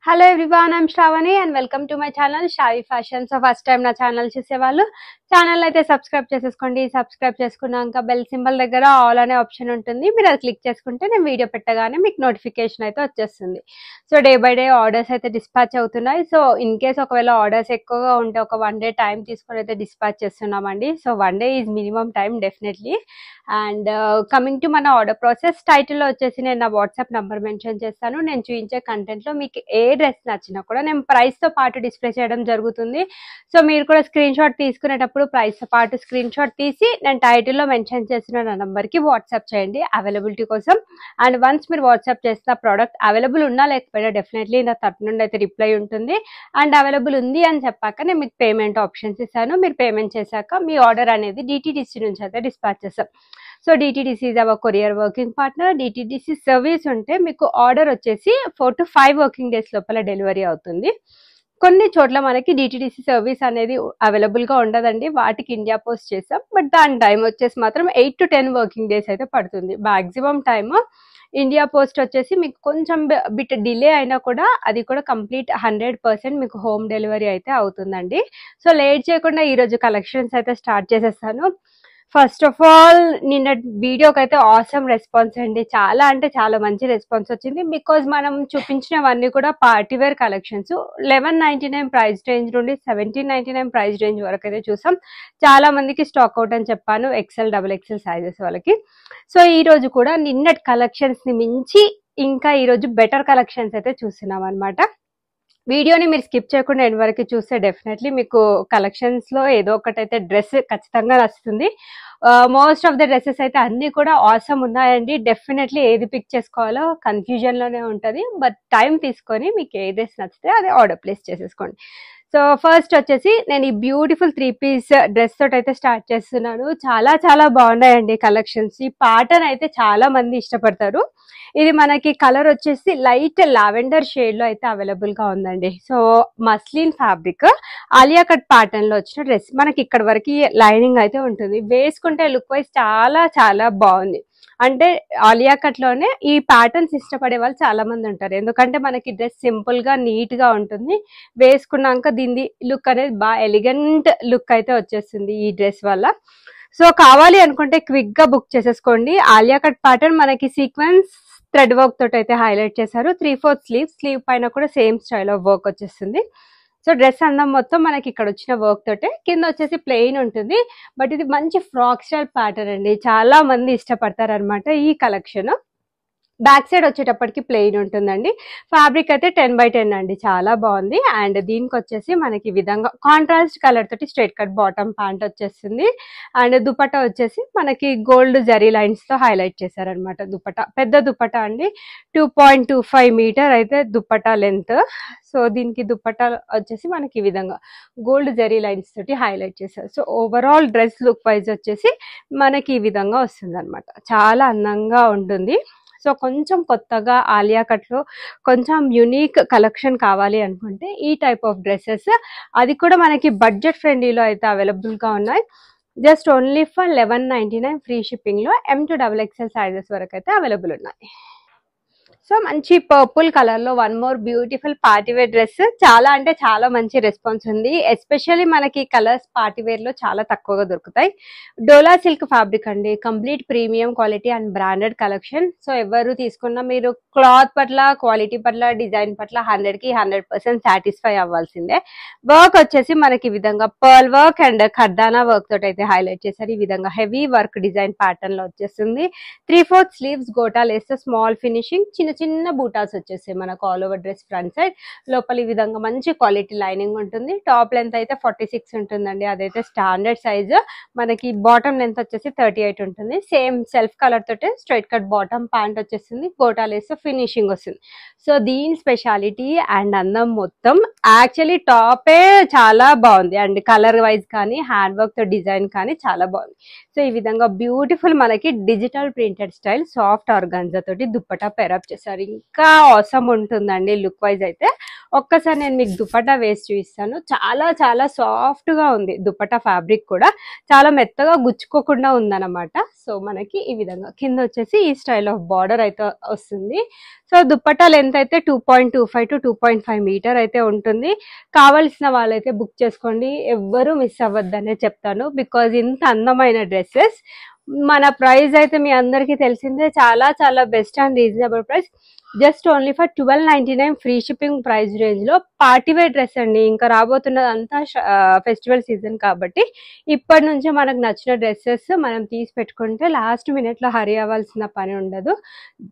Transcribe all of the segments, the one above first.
Hello everyone, I'm Shravani and welcome to my channel Shavi Fashion. So first time na channel చూసేవాళ్ళు channel అయితే subscribe చేసేసుకోండి. Subscribe చేసుకున్నాక bell symbol దగ్గర all అనే option ఉంటుంది. మీరు అది క్లిక్ చేసుకుంటే నేను వీడియో పెట్టగానే మీకు నోటిఫికేషన్ అయితే వచ్చేస్తుంది. So day by day orders అయితే డిస్పాచ్ అవుతున్నాయి. సో ఇన్ కేస్ ఒకవేళ ఆర్డర్స్ ఎక్కువగా ఉంటే ఒక 1 డే టైం తీసుకొని అయితే డిస్పాచ్ చేస్తున్నామండి. So 1 day is minimum time definitely. And coming to మన ఆర్డర్ ప్రాసెస్, టైటిల్లో వచ్చేసి నేను నా వాట్సాప్ నంబర్ మెన్షన్ చేస్తాను. నేను చూపించే కంటెంట్లో మీకు ఏ డ్రెస్ నచ్చినా కూడా నేను ప్రైస్తో పాటు డిస్ప్లే చేయడం జరుగుతుంది. సో మీరు కూడా స్క్రీన్ షాట్ తీసుకునేటప్పుడు ప్రైస్తో పాటు స్క్రీన్ షాట్ తీసి నేను టైటిల్లో మెన్షన్ చేసిన నా నంబర్కి వాట్సాప్ చేయండి అవైలబిలిటీ కోసం. అండ్ వన్స్ మీరు వాట్సాప్ చేసిన ప్రోడక్ట్ అవైలబుల్ ఉన్నా లేకపోయినా డెఫినెట్లీ నా తరపు నుండి అయితే రిప్లై ఉంటుంది. అండ్ అవైలబుల్ ఉంది అని చెప్పాక నేను మీకు పేమెంట్ ఆప్షన్స్ ఇస్తాను. మీరు పేమెంట్ చేశాక మీ ఆర్డర్ అనేది DTDC నుంచి అయితే డిస్పాచ్ చేస్తాం. So DTDC is our courier working partner. DTDC service ఉంటే మీకు ఆర్డర్ వచ్చేసి 4 to 5 వర్కింగ్ డేస్ లోపల డెలివరీ అవుతుంది. కొన్ని చోట్ల మనకి DTDC సర్వీస్ అనేది అవైలబుల్గా ఉండదండి, వాటికి ఇండియా పోస్ట్ చేసాం. బట్ దాని టైం వచ్చేసి మాత్రం 8 to 10 వర్కింగ్ డేస్ అయితే పడుతుంది. మ్యాక్సిమం టైమ్ ఇండియా పోస్ట్ వచ్చేసి మీకు కొంచెం బిట్ డిలే అయినా కూడా అది కూడా కంప్లీట్ 100% మీకు హోమ్ డెలివరీ అయితే అవుతుందండి. సో లేట్ చేయకుండా ఈరోజు కలెక్షన్స్ అయితే స్టార్ట్ చేసేస్తాను. ఫస్ట్ ఆఫ్ ఆల్ నిన్న వీడియోకి అయితే ఆసమ్ రెస్పాన్స్ అండి. చాలా అంటే చాలా మంచి రెస్పాన్స్ వచ్చింది. బికాజ్ మనం చూపించినవన్నీ కూడా పార్టీవేర్ కలెక్షన్స్ 1199 ప్రైస్ రేంజ్ నుండి 1799 ప్రైస్ రేంజ్ వరకు అయితే చూసాం. చాలా మందికి స్టాక్ అవుట్ అని చెప్పాను, XL, XXL సైజెస్ వాళ్ళకి. సో ఈ రోజు కూడా నిన్నటి కలెక్షన్స్ ని మించి ఇంకా ఈరోజు బెటర్ కలెక్షన్స్ అయితే చూస్తున్నాం అనమాట. వీడియోని మీరు స్కిప్ చేయకుండా ఎండ్ వరకు చూస్తే డెఫినెట్లీ మీకు కలెక్షన్స్లో ఏదో ఒకటైతే డ్రెస్ ఖచ్చితంగా నచ్చుతుంది. మోస్ట్ ఆఫ్ ద డ్రెస్సెస్ అయితే అన్నీ కూడా ఆసమ్ ఉన్నాయండి. డెఫినెట్లీ ఏది పిక్ చేసుకోవాలో కన్ఫ్యూజన్లోనే ఉంటుంది. బట్ టైం తీసుకొని మీకు ఏ డ్రెస్ నచ్చితే అది ఆర్డర్ ప్లేస్ చేసేసుకోండి. సో ఫస్ట్ వచ్చేసి నేను ఈ బ్యూటిఫుల్ 3 పీస్ డ్రెస్ తోటి అయితే స్టార్ట్ చేస్తున్నాను. చాలా చాలా బాగున్నాయండి కలెక్షన్స్. ఈ ప్యాటర్న్ అయితే చాలా మంది ఇష్టపడతారు. ఇది మనకి కలర్ వచ్చేసి లైట్ లావెండర్ షేడ్ లో అయితే అవైలబుల్ గా ఉందండి. So muslin fabric Alia cut pattern లో వచ్చిన డ్రెస్. మనకి ఇక్కడ వరకు లైనింగ్ అయితే ఉంటుంది. వేసుకుంటే లుక్ వైజ్ చాలా చాలా బాగుంది. అంటే ఆలియా కట్ లోనే ఈ ప్యాటర్న్స్ ఇష్టపడే వాళ్ళు చాలా మంది ఉంటారు. ఎందుకంటే మనకి డ్రెస్ సింపుల్ గా నీట్ గా ఉంటుంది. వేసుకున్నాక దీని లుక్ అనేది బాగా ఎలిగెంట్ లుక్ అయితే వచ్చేస్తుంది ఈ డ్రెస్ వల్ల. సో కావాలి అనుకుంటే క్విక్ గా బుక్ చేసేసుకోండి. ఆలియా కట్ ప్యాటర్న్ మనకి సీక్వెన్స్ థ్రెడ్ వర్క్ తోటి అయితే హైలైట్ చేశారు. 3/4 స్లీవ్ పైన కూడా సేమ్ స్టైల్ ఆఫ్ వర్క్ వచ్చేస్తుంది. సో డ్రెస్ అందం మొత్తం మనకి ఇక్కడ వచ్చిన వర్క్ తోటే, కింద వచ్చేసి ప్లెయిన్ ఉంటుంది. బట్ ఇది మంచి ఫ్రాక్ స్టైల్ ప్యాటర్న్ అండి, చాలా మంది ఇష్టపడతారు అనమాట ఈ కలెక్షన్. బ్యాక్ సైడ్ వచ్చేటప్పటికి ప్లెయిన్ ఉంటుందండి. ఫ్యాబ్రిక్ అయితే 10/10 అండి, చాలా బాగుంది. అండ్ దీనికి వచ్చేసి మనకి ఈ విధంగా కాంట్రాస్ట్ కలర్ తోటి స్ట్రైట్ కట్ బాటమ్ ప్యాంట్ వచ్చేస్తుంది. అండ్ దుపట్టా వచ్చేసి మనకి గోల్డ్ జరీ లైన్స్ తో హైలైట్ చేశారనమాట. దుపట్టా పెద్ద దుపట్టా అండి, 2.25 మీటర్ అయితే దుపట్టా లెంత్. సో దీనికి దుపట్టా వచ్చేసి మనకి ఈ విధంగా గోల్డ్ జరీ లైన్స్ తోటి హైలైట్ చేశారు. So overall dress look wise వచ్చేసి మనకి ఈ విధంగా వస్తుంది అనమాట. చాలా అందంగా ఉంటుంది. సో కొంచెం కొత్తగా ఆలియా కట్లో కొంచెం యునిక్ కలెక్షన్ కావాలి అనుకుంటే ఈ టైప్ ఆఫ్ డ్రెస్సెస్, అది కూడా మనకి బడ్జెట్ ఫ్రెండ్లీలో అయితే అవైలబుల్గా ఉన్నాయి. జస్ట్ ఓన్లీ ఫర్ 1199 ఫ్రీ షిప్పింగ్లో M to XXL సైజెస్ వరకు అయితే అవైలబుల్ ఉన్నాయి. సో మంచి పర్పుల్ కలర్ లో one more beautiful party wear dress. చాలా అంటే చాలా మంచి రెస్పాన్స్ ఉంది. ఎస్పెషల్లీ మనకి కలర్స్ పార్టీవేర్ లో చాలా తక్కువగా దొరుకుతాయి. డోలా సిల్క్ ఫ్యాబ్రిక్ అండి, complete premium quality and branded collection. So ఎవరు తీసుకున్నా మీరు క్లాత్ పట్ల, క్వాలిటీ పట్ల, డిజైన్ పట్ల 100కి 100% సాటిస్ఫై అవ్వాల్సిందే. వర్క్ వచ్చేసి మనకి ఈ విధంగా పర్ల్ వర్క్ అండ్ ఖర్దానా వర్క్ తోటి అయితే హైలైట్ చేశారు. ఈ విధంగా హెవీ వర్క్ డిజైన్ ప్యాటర్న్ లో వచ్చేస్తుంది. 3/4 స్లీవ్స్ గోటా లేస్తే స్మాల్ ఫినిషింగ్, చిన్న చిన్న బూటాస్ వచ్చేసాయి మనకు all over dress front side. లోపల ఈ విధంగా మంచి క్వాలిటీ లైనింగ్ ఉంటుంది. టాప్ లెంత్ అయితే 46 ఉంటుందండి, అదైతే స్టాండర్డ్ సైజ్. మనకి బాటమ్ లెంత్ వచ్చేసి 38 ఉంటుంది. సేమ్ సెల్ఫ్ కలర్ తోటే స్ట్రైట్ కట్ బాటమ్ ప్యాంట్ వచ్చేస్తుంది. గోటా లేస్తే ఫినిషింగ్ వస్తుంది. సో దీని స్పెషాలిటీ అండ్ అందం మొత్తం యాక్చువల్లీ టాపే చాలా బాగుంది. అండ్ కలర్ వైజ్ కానీ హ్యాండ్ వర్క్ తో డిజైన్ కానీ చాలా బాగుంది. సో ఈ విధంగా బ్యూటిఫుల్ మనకి digital printed style soft organza తోటి దుప్పటా పెరప్ చేశారు. ఇంకా ఆసమ్ ఉంటుందండి లుక్ వైజ్ అయితే. ఒక్కసారి నేను మీకు దుపట్టా వేసి చూపిస్తాను. చాలా చాలా సాఫ్ట్ గా ఉంది దుపట్టా ఫ్యాబ్రిక్ కూడా, చాలా మెత్తగా గుచ్చుకోకుండా ఉందన్నమాట. సో మనకి ఈ విధంగా కింద వచ్చేసి ఈ స్టైల్ ఆఫ్ బార్డర్ అయితే వస్తుంది. సో దుపట్టా లెంత్ అయితే 2.25 to 2.5 మీటర్ అయితే ఉంటుంది. కావలసిన వాళ్ళైతే బుక్ చేసుకోండి, ఎవ్వరూ మిస్ అవ్వద్దనే చెప్తాను. బికాజ్ ఇంత అందమైన డ్రెస్సెస్ మన ప్రైస్ అయితే మీ అందరికీ తెలిసిందే, చాలా చాలా best and reasonable price. Just only for 1299 free shipping price range లో పార్టీ వేర్ డ్రెస్ అండి. ఇంకా రాబోతున్నది అంతా ఫెస్టివల్ సీజన్ కాబట్టి ఇప్పటి నుంచి మనకు నచ్చిన డ్రెస్సెస్ మనం తీసి పెట్టుకుంటే లాస్ట్ మినిట్ లో హరీ అవ్వాల్సిన పని ఉండదు.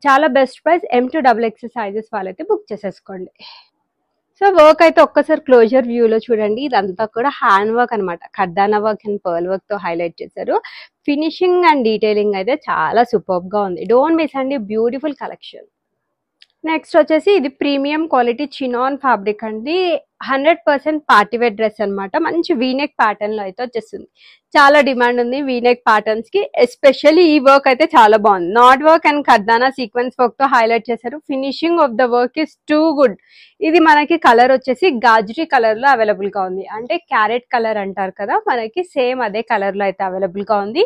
చాలా బెస్ట్ ప్రైస్. M2XXL సైజెస్ వాళ్ళైతే బుక్ చేసేసుకోండి. సో వర్క్ అయితే ఒక్కసారి క్లోజర్ వ్యూలో చూడండి. ఇదంతా కూడా హ్యాండ్ వర్క్ అనమాట, కర్దానా వర్క్ అండ్ పర్ల్ వర్క్ తో హైలైట్ చేశారు. ఫినిషింగ్ అండ్ డీటెయిలింగ్ అయితే చాలా సూపర్ గా ఉంది. డోంట్ మిస్ అండి, బ్యూటిఫుల్ కలెక్షన్. నెక్స్ట్ వచ్చేసి ఇది ప్రీమియం క్వాలిటీ చినాన్ ఫ్యాబ్రిక్ అండి. 100% పార్టీవేర్ డ్రెస్ అనమాట. మంచి వీనెక్ ప్యాటర్న్ లో అయితే వచ్చేస్తుంది. చాలా డిమాండ్ ఉంది వీనెక్ ప్యాటర్న్స్ కి. ఎస్పెషల్లీ ఈ వర్క్ అయితే చాలా బాగుంది. నాట్ వర్క్ అండ్ కర్దానా సీక్వెన్స్ వర్క్ తో హైలైట్ చేశారు. Finishing of the work is too good. ఇది మనకి కలర్ వచ్చేసి గాజరీ కలర్ లో అవైలబుల్ గా ఉంది. అంటే క్యారెట్ కలర్ అంటారు కదా, మనకి సేమ్ అదే కలర్ లో అయితే అవైలబుల్ గా ఉంది.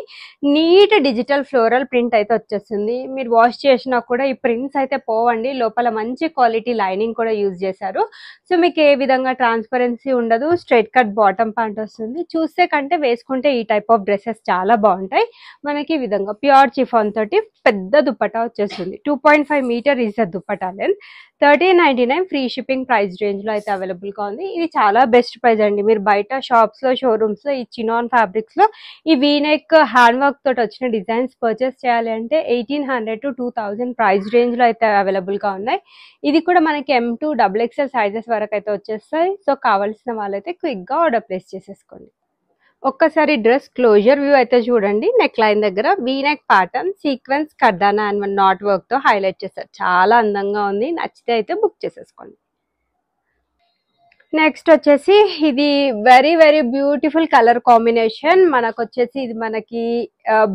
నీట్ డిజిటల్ ఫ్లోరల్ ప్రింట్ అయితే వచ్చేస్తుంది. మీరు వాష్ చేసినా కూడా ఈ ప్రింట్స్ అయితే పోవండి. లోపల మంచి క్వాలిటీ లైనింగ్ కూడా యూజ్ చేశారు. సో మీకు ఏ విధంగా ట్రాన్స్పరెన్సీ ఉండదు. స్ట్రైట్ కట్ బాటమ్ ప్యాంట్ వస్తుంది. చూస్తే కంటే వేసుకుంటే ఈ టైప్ ఆఫ్ డ్రెస్సెస్ చాలా బాగుంటాయి. మనకి ఈ విధంగా ప్యూర్ చిఫాన్ తోటి పెద్ద దుపట్టా వచ్చేస్తుంది. 2.5 meter is the dupatta length. 1399 free shipping price range లో అయితే అవైలబుల్ గా ఉంది. ఇది చాలా బెస్ట్ ప్రైస్ అండి. మీరు బయట షాప్స్ లో షోరూమ్స్ లో ఈ చినాన్ ఫ్యాబ్రిక్స్ లో ఈ వీనెక్ హ్యాండ్ వర్క్ తోటి వచ్చిన డిజైన్స్ పర్చేస్ చేయాలి అంటే 1800 to 2000 ప్రైస్ రేంజ్ లో అయితే అవైలబుల్ గా ఉన్నాయి. ఇది కూడా మనకి M2XXL సైజెస్ వరకు అయితే వచ్చేస్తాయి. సో కావాల్సిన వాళ్ళైతే క్విక్ గా ఆర్డర్ ప్లేస్ చేసేసుకోండి. ఒక్కసారి డ్రెస్ క్లోజర్ వ్యూ అయితే చూడండి. నెక్ లైన్ దగ్గర వీనెక్ ప్యాటర్న్ సీక్వెన్స్ కర్దానా అండ్ నాట్ వర్క్ తో హైలైట్ చేశారు. చాలా అందంగా ఉంది. నచ్చితే అయితే బుక్ చేసేసుకోండి. నెక్స్ట్ వచ్చేసి ఇది very very beautiful colour combination. మనకు వచ్చేసి ఇది మనకి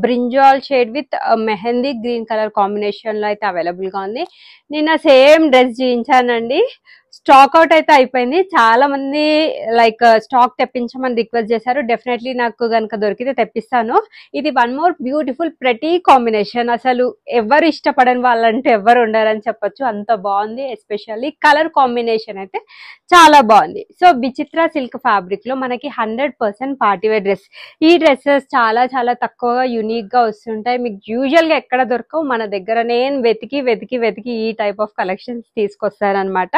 brinjal shade with mehndi green colour combination లో అయితే అవైలబుల్ గా ఉంది. నిన్న సేమ్ డ్రెస్ జీయించానండి. స్టాక్ అవుట్ అయితే అయిపోయింది. చాలా మంది లైక్ స్టాక్ తెప్పించమని రిక్వెస్ట్ చేశారు. డెఫినెట్లీ నాకు కనుక దొరికితే తెప్పిస్తాను. ఇది వన్ మోర్ బ్యూటిఫుల్ ప్రతి కాంబినేషన్. అసలు ఎవరు ఇష్టపడని వాళ్ళంటే ఎవరు ఉండారని చెప్పొచ్చు, అంత బాగుంది. ఎస్పెషల్లీ కలర్ కాంబినేషన్ అయితే చాలా బాగుంది. సో విచిత్ర సిల్క్ ఫ్యాబ్రిక్ లో మనకి 100% పార్టీవేర్ డ్రెస్. ఈ డ్రెస్సెస్ చాలా చాలా తక్కువగా యూనిక్ గా వస్తుంటాయి. మీకు యూజువల్ గా ఎక్కడ దొరకవు. మన దగ్గర నేను వెతికి వెతికి వెతికి ఈ టైప్ ఆఫ్ కలెక్షన్స్ తీసుకొస్తారనమాట.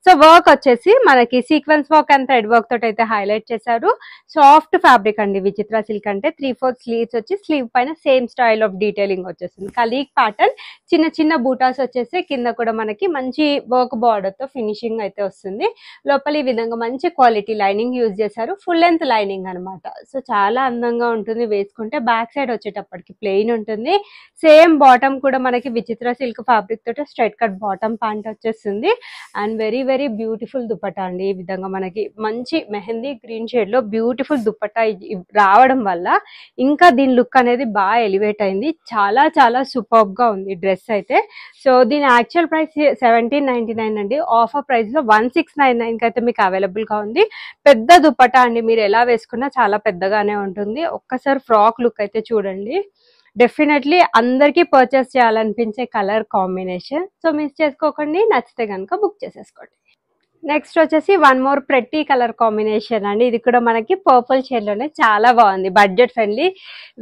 సో వర్క్ వచ్చేసి మనకి sequence work and thread work తోటి అయితే హైలైట్ చేశారు. సాఫ్ట్ ఫ్యాబ్రిక్ అండి. విచిత్ర సిల్క్ అంటే 3/4 స్లీవ్స్ వచ్చి స్లీవ్ పైన సేమ్ స్టైల్ ఆఫ్ డీటెయిలింగ్ వచ్చేస్తుంది. కలీక్ ప్యాటర్న్ చిన్న చిన్న బూటాస్ వచ్చేసి కింద కూడా మనకి మంచి వర్క్ బార్డర్ తో ఫినిషింగ్ అయితే వస్తుంది. లోపల ఈ విధంగా మంచి క్వాలిటీ లైనింగ్ యూజ్ చేశారు. ఫుల్ లెంత్ లైనింగ్ అనమాట. సో చాలా అందంగా ఉంటుంది వేసుకుంటే. బ్యాక్ సైడ్ వచ్చేటప్పటికి ప్లెయిన్ ఉంటుంది. సేమ్ బాటమ్ కూడా మనకి విచిత్ర సిల్క్ ఫ్యాబ్రిక్ తోటి స్ట్రైట్ కట్ బాటమ్ ప్యాంట్ వచ్చేస్తుంది. And very very beautiful dupatta అండి. ఈ విధంగా మనకి మంచి మెహందీ గ్రీన్ షేడ్ లో బ్యూటిఫుల్ దుపట్టా రావడం వల్ల ఇంకా దీని లుక్ అనేది బాగా ఎలివేట్ అయింది. చాలా చాలా సూపర్ గా ఉంది డ్రెస్ అయితే. సో దీని యాక్చువల్ ప్రైస్ 1799 అండి. ఆఫర్ ప్రైస్ లో 1699 అయితే మీకు అవైలబుల్ గా ఉంది. పెద్ద దుపట్టా అండి. మీరు ఎలా వేసుకున్నా చాలా పెద్దగానే ఉంటుంది. ఒక్కసారి ఫ్రాక్ లుక్ అయితే చూడండి. డెఫినెట్లీ అందరికీ పర్చేస్ చేయాలనిపించే కలర్ కాంబినేషన్. సో మిస్ చేసుకోకండి. నచ్చితే కనుక బుక్ చేసేసుకోండి. నెక్స్ట్ వచ్చేసి one more pretty colour combination అండి. ఇది కూడా మనకి పర్పుల్ షేడ్ లోనే చాలా బాగుంది. Budget friendly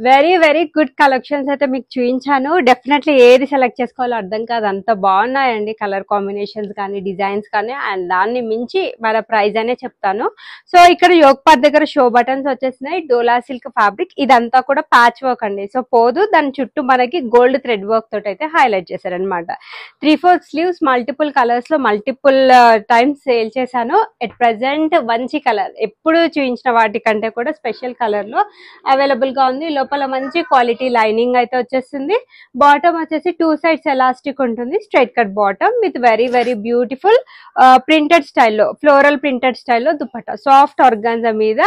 very very good collections అయితే మీకు చూపించాను. డెఫినెట్లీ ఏది సెలెక్ట్ చేసుకోవాలో అర్థం కాదు, అంత బాగున్నాయండి కలర్ కాంబినేషన్స్ కానీ డిజైన్స్ కానీ. అండ్ దాన్ని మించి మన ప్రైస్ అనే చెప్తాను. సో ఇక్కడ యోక్ పార్ట్ దగ్గర షో బటన్స్ వచ్చేసినాయి. డోలా సిల్క్ ఫ్యాబ్రిక్ ఇదంతా కూడా ప్యాచ్ వర్క్ అండి. సో పోదు, దాని చుట్టూ మనకి గోల్డ్ థ్రెడ్ వర్క్ తోటి అయితే హైలైట్ చేశారనమాట. 3/4 స్లీవ్స్ మల్టిపుల్ కలర్స్ లో మల్టిపుల్ టైమ్స్ సేల్ చేశాను. ఎట్ ప్రెసెంట్ మంచి కలర్ ఎప్పుడు చూపించిన వాటికంటే కూడా స్పెషల్ కలర్ లో అవైలబుల్ గా ఉంది. లోపల మంచి క్వాలిటీ లైనింగ్ అయితే వచ్చేస్తుంది. బాటమ్ వచ్చేసి 2 సైడ్స్ ఎలాస్టిక్ ఉంటుంది. Straight cut bottom with very very beautiful printed స్టైల్లో, ఫ్లోరల్ ప్రింటెడ్ స్టైల్లో దుపట్టా సాఫ్ట్ ఆర్గాన్జా మీద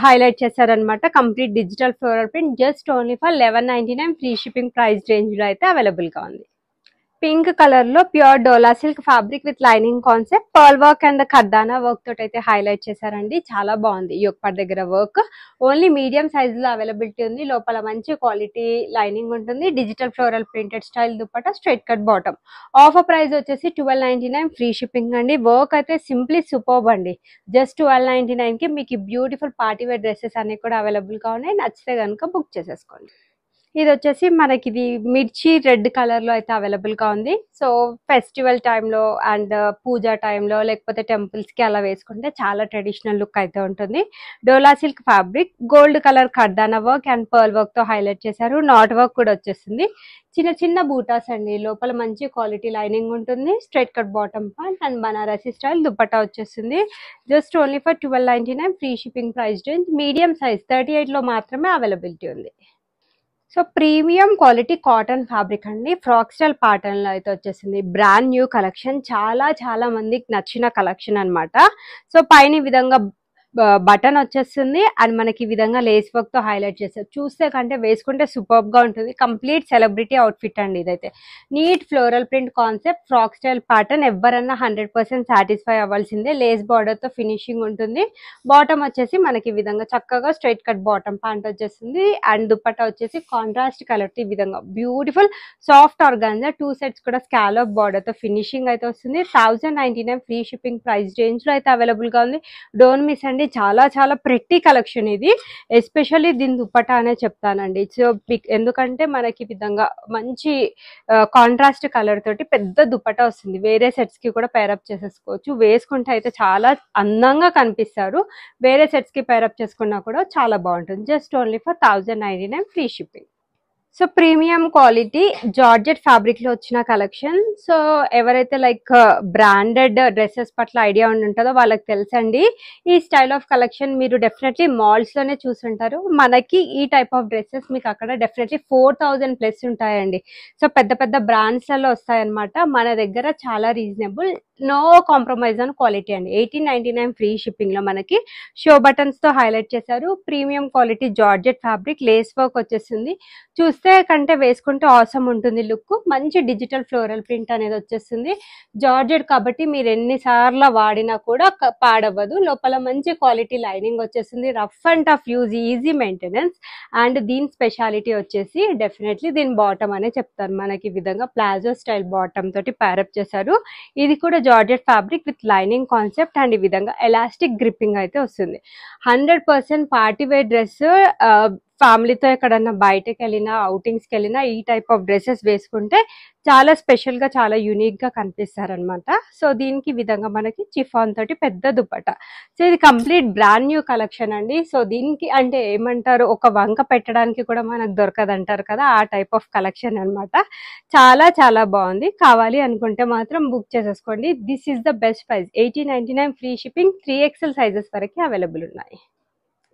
హైలైట్ చేశారనమాట. Complete digital floral print. Just only for 1199 free shipping price range లో అయితే అవైలబుల్ గా ఉంది. పింక్ కలర్ లో pure dola silk fabric with lining concept pearl work and ఖర్దానా వర్క్ తోటి అయితే హైలైట్ చేశారండి. చాలా బాగుంది. యోక్ పార్ట్ దగ్గర వర్క్ ఓన్లీ మీడియం సైజ్ లో అవైలబిలిటీ ఉంది. లోపల మంచి క్వాలిటీ లైనింగ్ ఉంటుంది. Digital floral printed style dupatta, straight cut bottom. Offer price వచ్చేసి 1299 ఫ్రీ షిప్పింగ్ అండి. వర్క్ అయితే సింప్లీ సూపర్బ్ అండి. జస్ట్ 1299 కి మీకు బ్యూటిఫుల్ పార్టీ వేర్ డ్రెస్సెస్ అన్ని కూడా అవైలబుల్ గా ఉన్నాయి. నచ్చితే కనుక బుక్ చేసేసుకోండి. ఇది వచ్చేసి మనకి ఇది మిర్చి రెడ్ కలర్ లో అయితే అవైలబుల్ గా ఉంది. సో ఫెస్టివల్ టైంలో అండ్ పూజా టైంలో లేకపోతే టెంపుల్స్ కి అలా వేసుకుంటే చాలా ట్రెడిషనల్ లుక్ అయితే ఉంటుంది. Dola silk fabric gold colour ఖర్దానా వర్క్ అండ్ పర్ల్ వర్క్ తో హైలైట్ చేశారు. నాట్ వర్క్ కూడా వచ్చేస్తుంది. చిన్న చిన్న బూటాస్ అండి. లోపల మంచి క్వాలిటీ లైనింగ్ ఉంటుంది. Straight cut bottom pant and Banarasi style dupatta వచ్చేస్తుంది. Just only for 1299 free shipping price range. Medium size 38 లో మాత్రమే అవైలబిలిటీ ఉంది. So premium quality cotton fabric అండి. ఫ్రాక్ స్టైల్ ప్యాటర్న్ లో అయితే వచ్చేసింది. Brand new collection. చాలా మందికి నచ్చిన కలెక్షన్ అన్నమాట. సో పైన ఈ విధంగా బటన్ వచ్చేస్తుంది అండ్ మనకి ఈ విధంగా లేస్ వర్క్ తో హైలైట్ చేస్తారు. చూస్తే కంటే వేసుకుంటే సూపర్బ్ గా ఉంటుంది. కంప్లీట్ సెలబ్రిటీ అవుట్ఫిట్ అండి ఇదైతే. Neat floral print concept frock style pattern. ఎవరన్నా 100% సాటిస్ఫై అవ్వాల్సిందే. లేస్ బార్డర్ తో ఫినిషింగ్ ఉంటుంది. బాటమ్ వచ్చేసి మనకి ఈ విధంగా చక్కగా స్ట్రైట్ కట్ బాటమ్ ప్యాంట్ వచ్చేస్తుంది అండ్ దుపట్టా వచ్చేసి కాంట్రాస్ట్ కలర్ తో ఈ విధంగా బ్యూటిఫుల్ సాఫ్ట్ ఆర్గాన్జా 2 సెట్స్ కూడా స్కాలప్ బార్డర్ తో ఫినిషింగ్ అయితే వస్తుంది. 1099 ఫ్రీ షిప్పింగ్ ప్రైస్ రేంజ్ లో అయితే అవైలబుల్ గా ఉంది. డోంట్ మిస్ అండి. చాలా ప్రెట్టి కలెక్షన్ ఇది. ఎస్పెషల్లీ దీని దుపట్టా అనే చెప్తానండి. సో ఎందుకంటే మనకి విధంగా మంచి కాంట్రాస్ట్ కలర్ తోటి పెద్ద దుపట్టా వస్తుంది. వేరే సెట్స్ కి కూడా పేరప్ చేసేసుకోవచ్చు. వేసుకుంటే అయితే చాలా అందంగా కనిపిస్తారు. వేరే సెట్స్ కి పేరప్ చేసుకున్నా కూడా చాలా బాగుంటుంది. Just only for 1099 free shipping. So premium quality georgette fabric లో వచ్చిన కలెక్షన్. సో ఎవరైతే లైక్ బ్రాండెడ్ డ్రెస్సెస్ పట్ల ఐడియా ఉంటుందో వాళ్ళకి తెలుసండి. ఈ స్టైల్ ఆఫ్ కలెక్షన్ మీరు డెఫినెట్లీ మాల్స్ లోనే చూసుంటారు. మనకి ఈ టైప్ ఆఫ్ డ్రెస్సెస్ మీకు అక్కడ డెఫినెట్లీ 4000 ప్లస్ ఉంటాయండి. సో పెద్ద బ్రాండ్స్ లలో వస్తాయన్నమాట. మన దగ్గర చాలా reasonable, no compromise on quality అండి. 1899 ఫ్రీ షిప్పింగ్ లో మనకి షో బటన్స్ తో హైలైట్ చేశారు. Premium quality georgette fabric lace work వచ్చేస్తుంది. చూస్తే కంటే వేసుకుంటే ఆసమ్ ఉంటుంది లుక్. మంచి డిజిటల్ ఫ్లోరల్ ప్రింట్ అనేది వచ్చేస్తుంది. జార్జెట్ కాబట్టి మీరు ఎన్నిసార్లు వాడినా కూడా పాడవ్వదు. లోపల మంచి క్వాలిటీ లైనింగ్ వచ్చేస్తుంది. Rough and tough use, easy maintenance. And దీని స్పెషాలిటీ వచ్చేసి డెఫినెట్లీ దీని బాటమ్ అనే చెప్తారు. మనకి ఈ విధంగా ప్లాజో స్టైల్ బాటమ్ తోటి ప్యారప్ చేశారు. ఇది కూడా georgette fabric with lining concept and ఈ విధంగా ఎలాస్టిక్ గ్రిప్పింగ్ అయితే వస్తుంది. 100% పార్టీ వేర్ డ్రెస్. ఫ్యామిలీతో ఎక్కడన్నా బయటకు వెళ్ళినా, అవుటింగ్స్ కి వెళ్ళినా ఈ టైప్ ఆఫ్ డ్రెస్సెస్ వేసుకుంటే చాలా స్పెషల్ గా, చాలా యూనిక్ గా కనిపిస్తారనమాట. సో దీనికి విధంగా మనకి చిఫాన్ తోటి పెద్ద దుపట్టా. సో ఇది కంప్లీట్ బ్రాండ్ న్యూ కలెక్షన్ అండి. సో దీనికి అంటే ఏమంటారు, ఒక వంక పెట్టడానికి కూడా మనకు దొరకదు అంటారు కదా, ఆ టైప్ ఆఫ్ కలెక్షన్ అనమాట. చాలా బాగుంది. కావాలి అనుకుంటే మాత్రం బుక్ చేసేసుకోండి. This is the best price. 1899 free shipping. 3XL sizes వరకు అవైలబుల్ ఉన్నాయి.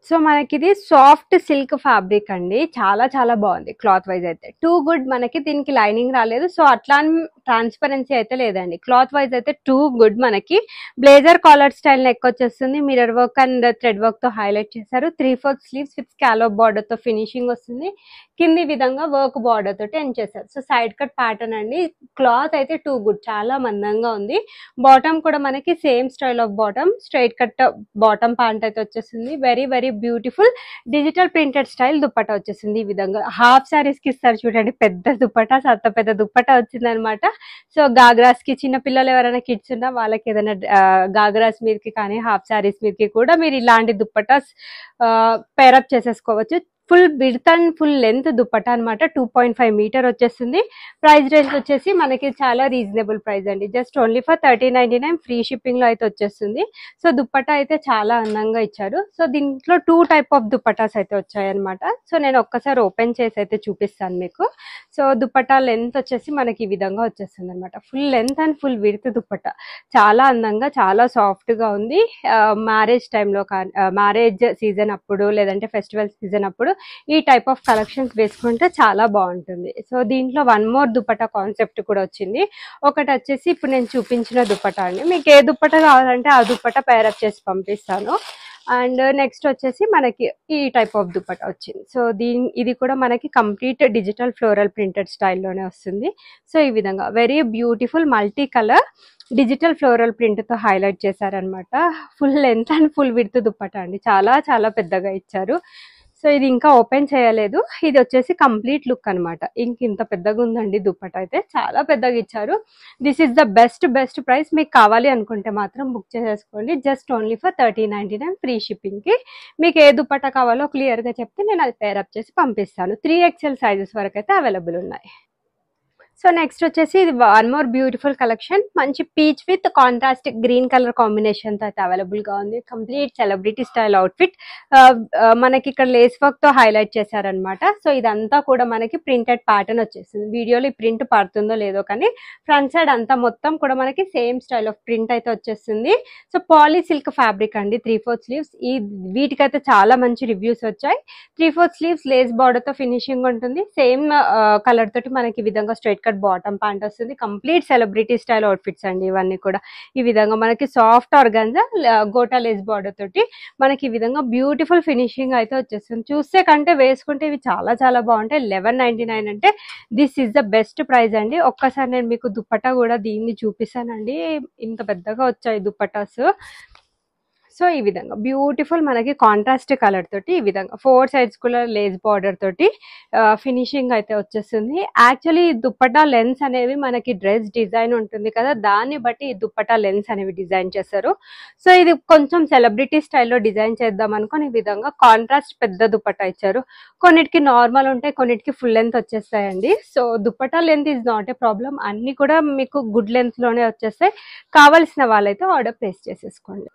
సో మనకి ఇది సాఫ్ట్ సిల్క్ ఫ్యాబ్రిక్ అండి. చాలా బాగుంది క్లాత్ వైజ్ అయితే. Too good. మనకి దీనికి లైనింగ్ రాలేదు, సో అట్లా ట్రాన్స్పరెన్సీ అయితే లేదండి. క్లాత్ వైజ్ అయితే టూ గుడ్. మనకి బ్లేజర్ కాలర్ స్టైల్ నెక్ వచ్చేస్తుంది. Mirror work and thread work తో హైలైట్ చేశారు. 3/4 స్లీవ్స్ విత్ స్కాలప్ బార్డర్ తో ఫినిషింగ్ వస్తుంది. కింది విధంగా వర్క్ బార్డర్ తోటి ఎండ్ చేశారు. సో సైడ్ కట్ ప్యాటర్న్ అండి. క్లాత్ అయితే టూ గుడ్. చాలా మందంగా ఉంది. బాటమ్ కూడా మనకి same style of bottom, straight cut bottom pant అయితే వచ్చేస్తుంది. Very beautiful digital printed style dupatta వచ్చేసింది. ఈ విధంగా హాఫ్ శారీస్ కి ఇస్తారు చూడండి, పెద్ద దుపట్టా, సత్త పెద్ద దుపట్టా వచ్చింది అనమాట. సో గాగ్రాస్ కి చిన్న పిల్లలు ఎవరైనా కిడ్స్ ఉన్నా వాళ్ళకి ఏదైనా గాగ్రాస్ మీదకి కానీ హాఫ్ శారీస్ మీదకి కూడా మీరు ఇలాంటి దుపట్టాస్ పేరప్ చేసేసుకోవచ్చు. Full width and full length dupatta అనమాట. 2.5 మీటర్ వచ్చేస్తుంది. ప్రైస్ రేంజ్ వచ్చేసి మనకి చాలా రీజనబుల్ ప్రైస్ అండి. Just only for 1399 free shipping లో అయితే వచ్చేస్తుంది. సో దుపట్టా అయితే చాలా అందంగా ఇచ్చారు. సో దీంట్లో 2 టైప్ ఆఫ్ దుపట్టాస్ అయితే వచ్చాయి అనమాట. సో నేను ఒక్కసారి ఓపెన్ చేసి అయితే చూపిస్తాను మీకు. సో దుపట్టా లెంత్ వచ్చేసి మనకి ఈ విధంగా వచ్చేస్తుంది అనమాట. Full length and full width dupatta. చాలా అందంగా, చాలా సాఫ్ట్ గా ఉంది. మ్యారేజ్ టైంలో కానీ, మ్యారేజ్ సీజన్ అప్పుడు లేదంటే ఫెస్టివల్ సీజన్ అప్పుడు ఈ టైప్ ఆఫ్ కలెక్షన్స్ వేసుకుంటే చాలా బాగుంటుంది. సో దీంట్లో వన్ మోర్ దుపట్టా కాన్సెప్ట్ కూడా వచ్చింది. ఒకటి వచ్చేసి ఇప్పుడు నేను చూపించిన దుపట్టా అండి. మీకు ఏ దుపట్టా కావాలంటే ఆ దుపట్టా పేరప్ చేసి పంపిస్తాను. అండ్ నెక్స్ట్ వచ్చేసి మనకి ఈ టైప్ ఆఫ్ దుపట్టా వచ్చింది. సో ఇది కూడా మనకి కంప్లీట్ డిజిటల్ ఫ్లోరల్ ప్రింటెడ్ స్టైల్లోనే వస్తుంది. సో ఈ విధంగా very beautiful multi colour digital floral ప్రింట్తో హైలైట్ చేశారనమాట. Full length and full width dupatta అండి, చాలా చాలా పెద్దగా ఇచ్చారు. సో ఇది ఇంకా ఓపెన్ చేయలేదు. ఇది వచ్చేసి కంప్లీట్ లుక్ అనమాట. ఇంత పెద్దగా ఉందండి దుపట్టా, అయితే చాలా పెద్దగా ఇచ్చారు. This is the best price. మీకు కావాలి అనుకుంటే మాత్రం బుక్ చేసేసుకోండి. జస్ట్ ఓన్లీ ఫర్ 1399 ఫ్రీ షిప్పింగ్కి. మీకు ఏ దుపట్టా కావాలో క్లియర్గా చెప్తే నేను అది పేరప్ చేసి పంపిస్తాను. 3XL సైజెస్ వరకు అయితే అవైలబుల్ ఉన్నాయి. సో నెక్స్ట్ వచ్చేసి ఇది వన్ మోర్ బ్యూటిఫుల్ కలెక్షన్. మంచి peach with contrast green colour కాంబినేషన్తో అయితే అవైలబుల్గా ఉంది. Complete celebrity style outfit. మనకి ఇక్కడ లేస్ వర్క్తో హైలైట్ చేశారనమాట. సో ఇదంతా కూడా మనకి ప్రింటెడ్ ప్యాటర్న్ వచ్చేసింది. వీడియోలో ఈ ప్రింట్ పడుతుందో లేదో కానీ ఫ్రంట్ సైడ్ అంతా మొత్తం కూడా మనకి సేమ్ స్టైల్ ఆఫ్ ప్రింట్ అయితే వచ్చేస్తుంది. సో పాలీ సిల్క్ ఫ్యాబ్రిక్ అండి, 3/4 స్లీవ్స్. వీటికైతే చాలా మంచి రివ్యూస్ వచ్చాయి. 3/4 స్లీవ్స్ లేస్ బార్డర్తో ఫినిషింగ్ ఉంటుంది. సేమ్ కలర్ తోటి మనకి ఈ విధంగా స్ట్రైట్ కట్ బాటమ్ ప్యాంట్ వస్తుంది. కంప్లీట్ సెలబ్రిటీ స్టైల్ అవుట్ఫిట్స్ అండి ఇవన్నీ కూడా. ఈ విధంగా మనకి soft organza gota lace border తోటి మనకి ఈ విధంగా బ్యూటిఫుల్ ఫినిషింగ్ అయితే వచ్చేస్తుంది. చూస్తే కంటే వేసుకుంటే ఇవి చాలా చాలా బాగుంటాయి. 1199 అంటే this is the best price అండి. ఒక్కసారి నేను మీకు దుపట్టా కూడా దీన్ని చూపిస్తానండి. ఇంత పెద్దగా వచ్చాయి దుపట్టాస్. సో ఈ విధంగా బ్యూటిఫుల్ మనకి కాంట్రాస్ట్ కలర్ తోటి ఈ విధంగా 4 సైడ్స్ కూడా లేస్ బార్డర్ తోటి ఫినిషింగ్ అయితే వచ్చేస్తుంది. యాక్చువల్లీ దుపట్టా లెన్స్ అనేవి మనకి డ్రెస్ డిజైన్ ఉంటుంది కదా, దాన్ని బట్టి ఈ దుపట్టా లెన్స్ అనేవి డిజైన్ చేస్తారు. సో ఇది కొంచెం సెలబ్రిటీ స్టైల్లో డిజైన్ చేద్దాం అనుకుని ఈ విధంగా కాంట్రాస్ట్ పెద్ద దుపట్టా ఇచ్చారు. కొన్నిటికి నార్మల్ ఉంటాయి, కొన్నిటికి ఫుల్ లెంత్ వచ్చేస్తాయండి. So dupatta length is not a problem, అన్ని కూడా మీకు గుడ్ లెంత్లోనే వచ్చేస్తాయి. కావాల్సిన వాళ్ళైతే ఆర్డర్ ప్లేస్ చేసేసుకోండి.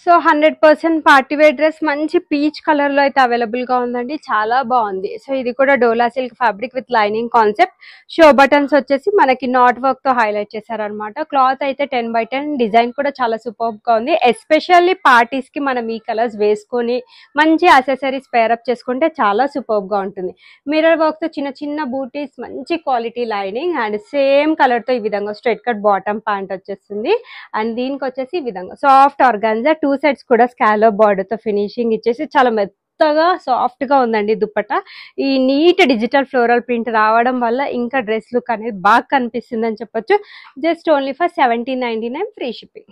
సో 100% పార్టీవేర్ డ్రెస్ మంచి పీచ్ కలర్ లో అయితే అవైలబుల్ గా ఉందండి, చాలా బాగుంది. సో ఇది కూడా Dola silk fabric with lining concept. Show buttons వచ్చేసి మనకి నాట్ వర్క్ తో హైలైట్ చేశారనమాట. క్లాత్ అయితే 10/10, డిజైన్ కూడా చాలా సూపర్ గా ఉంది. ఎస్పెషల్లీ పార్టీస్ కి మనం ఈ కలర్స్ వేసుకొని మంచి అసెసరీస్ పేరప్ చేసుకుంటే చాలా సూపర్ గా ఉంటుంది. మిర్రర్ వర్క్ తో చిన్న చిన్న బూటీస్, మంచి quality lining and same colour తో ఈ విధంగా స్ట్రైట్ కట్ బాటమ్ ప్యాంట్ వచ్చేస్తుంది. అండ్ దీనికి వచ్చేసి ఈ విధంగా సాఫ్ట్ ఆర్గాన్జా 2 సైడ్స్ కూడా స్కాలప్ బార్డర్ తో ఫినిషింగ్ ఇచ్చేసి చాలా మెత్తగా సాఫ్ట్ గా ఉందండి దుపట్టా. ఈ నీట్ డిజిటల్ ఫ్లోరల్ ప్రింట్ రావడం వల్ల ఇంకా డ్రెస్ లుక్ అనేది బాగా కనిపిస్తుంది అని చెప్పొచ్చు. Just only for 1799 free shipping.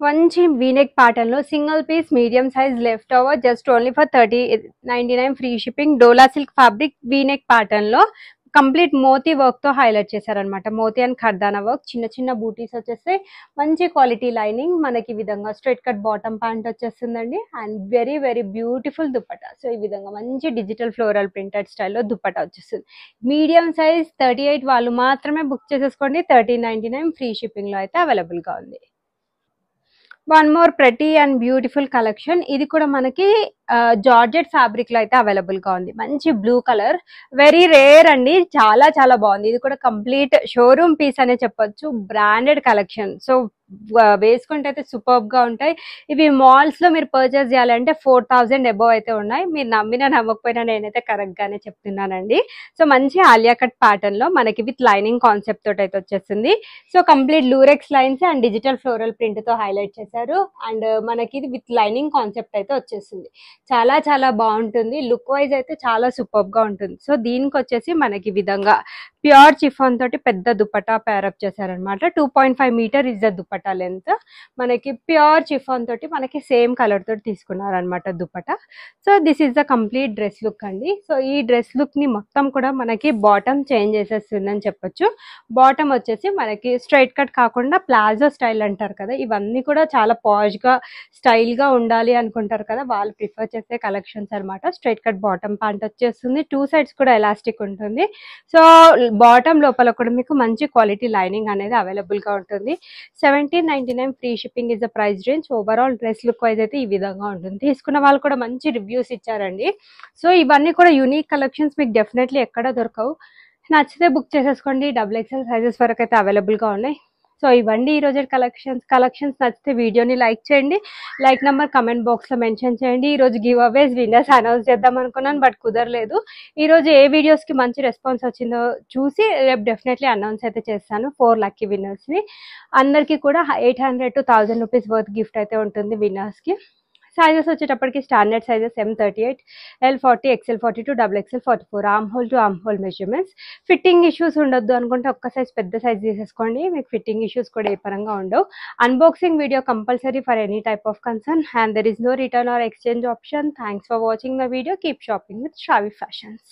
మంచి వీనెక్ ప్యాటర్న్ లో single piece medium size left over, just only for 3099 free shipping. Dola silk fabric V neck pattern లో కంప్లీట్ మోతీ వర్క్ తో హైలైట్ చేశారనమాట. మోతీ అండ్ ఖర్దానా వర్క్, చిన్న చిన్న బూటీస్ వచ్చేస్తే మంచి క్వాలిటీ లైనింగ్, మనకి ఈ విధంగా స్ట్రైట్ కట్ బాటమ్ ప్యాంట్ వచ్చేస్తుందండి. And very very beautiful dupatta. So ఈ విధంగా మంచి డిజిటల్ ఫ్లోరల్ ప్రింటెడ్ స్టైల్లో దుపట్టా వచ్చేస్తుంది. మీడియం సైజ్ 38 వాళ్ళు మాత్రమే బుక్ చేసేసుకోండి. 1399 ఫ్రీ షిప్పింగ్ లో అయితే అవైలబుల్ గా ఉంది. One more pretty and beautiful collection. ఇది కూడా మనకి జార్జెట్ ఫ్యాబ్రిక్ లో అయితే అవైలబుల్ గా ఉంది. మంచి బ్లూ కలర్, వెరీ రేర్ అండి, చాలా చాలా బాగుంది. ఇది కూడా కంప్లీట్ షోరూమ్ పీస్ అనే చెప్పొచ్చు. Branded collection. సో వేసుకుంటే అయితే సూపర్ గా ఉంటాయి. ఇవి మాల్స్ లో మీరు పర్చేస్ చేయాలంటే 4000 అబోవ్ అయితే ఉన్నాయి. మీరు నమ్మినా నమ్మకపోయినా నేనైతే కరెక్ట్ గానే చెప్తున్నానండి. సో మంచి ఆలియా కట్ ప్యాటర్న్ లో మనకి విత్ లైనింగ్ కాన్సెప్ట్ తోటి అయితే వచ్చేస్తుంది. So complete Lurex lines and digital floral print తో హైలైట్ చేశారు. అండ్ మనకి ఇది విత్ లైనింగ్ కాన్సెప్ట్ అయితే వచ్చేస్తుంది. చాలా చాలా బాగుంటుంది. లుక్ వైజ్ అయితే చాలా సూపర్ గా ఉంటుంది. సో దీనికి వచ్చేసి మనకి విధంగా ప్యూర్ చిఫాన్ తోటి పెద్ద దుపట్టా పేరప్ చేశారనమాట. 2.5 meter is the dupatta length. మనకి ప్యూర్ చిఫాన్ తోటి మనకి సేమ్ కలర్ తోటి తీసుకున్నారనమాట dupatta. So this is the complete dress look అండి. సో ఈ డ్రెస్ లుక్ ని మొత్తం కూడా మనకి బాటమ్ చేంజ్ చేసేస్తుందని చెప్పొచ్చు. బాటమ్ వచ్చేసి మనకి స్ట్రైట్ కట్ కాకుండా ప్లాజో స్టైల్ అంటారు కదా, ఇవన్నీ కూడా చాలా పాష్ గా స్టైల్ గా ఉండాలి అనుకుంటారు కదా, వాళ్ళు ప్రిఫర్ చేసే కలెక్షన్స్ అనమాట. స్ట్రైట్ కట్ బాటమ్ ప్యాంట్ వచ్చేస్తుంది. 2 సైడ్స్ కూడా ఎలాస్టిక్ ఉంటుంది. సో బాటమ్ లోపల కూడా మీకు మంచి క్వాలిటీ లైనింగ్ అనేది అవైలబుల్ గా ఉంటుంది. 1799 free shipping is the price range. Overall dress look wise అయితే ఈ విధంగా ఉంటుంది. తీసుకున్న వాళ్ళు కూడా మంచి రివ్యూస్ ఇచ్చారండి. సో ఇవన్నీ కూడా యూనిక్ కలెక్షన్స్, మీకు డెఫినెట్లీ ఎక్కడ దొరకవు. నచ్చితే బుక్ చేసేసుకోండి. XXL సైజెస్ వరకు అయితే అవైలబుల్ గా ఉన్నాయి. సో ఇవ్వండి ఈ రోజు కలెక్షన్స్ నచ్చితే వీడియోని లైక్ చేయండి. లైక్ నెంబర్ కమెంట్ బాక్స్ లో మెన్షన్ చేయండి. ఈ రోజు గివ్ అవేస్ విన్నర్స్ అనౌన్స్ చేద్దాం అనుకున్నాను, బట్ కుదరలేదు. ఈ రోజు ఏ వీడియోస్ కి మంచి రెస్పాన్స్ వచ్చిందో చూసి రేపు డెఫినెట్లీ అనౌన్స్ అయితే చేస్తాను 4 లక్కీ విన్నర్స్ ని. అందరికి కూడా 800 to 1000 రూపీస్ వర్త్ గిఫ్ట్ అయితే ఉంటుంది విన్నర్స్ కి. సైజెస్ వచ్చేటప్పటికి standard sizes M38, L40, XL42, XXL44 arm whole to arm whole measurements. Fitting issues ఉండొద్దు అనుకుంటే ఒక్క సైజ్ పెద్ద సైజ్ తీసేసుకోండి, మీకు ఫిట్టింగ్ ఇష్యూస్ కూడా ఏ పరంగా ఉండవు. Unboxing video compulsory for any type of concern and there is no return or exchange option. Thanks for watching my video. Keep shopping with Shravi fashions.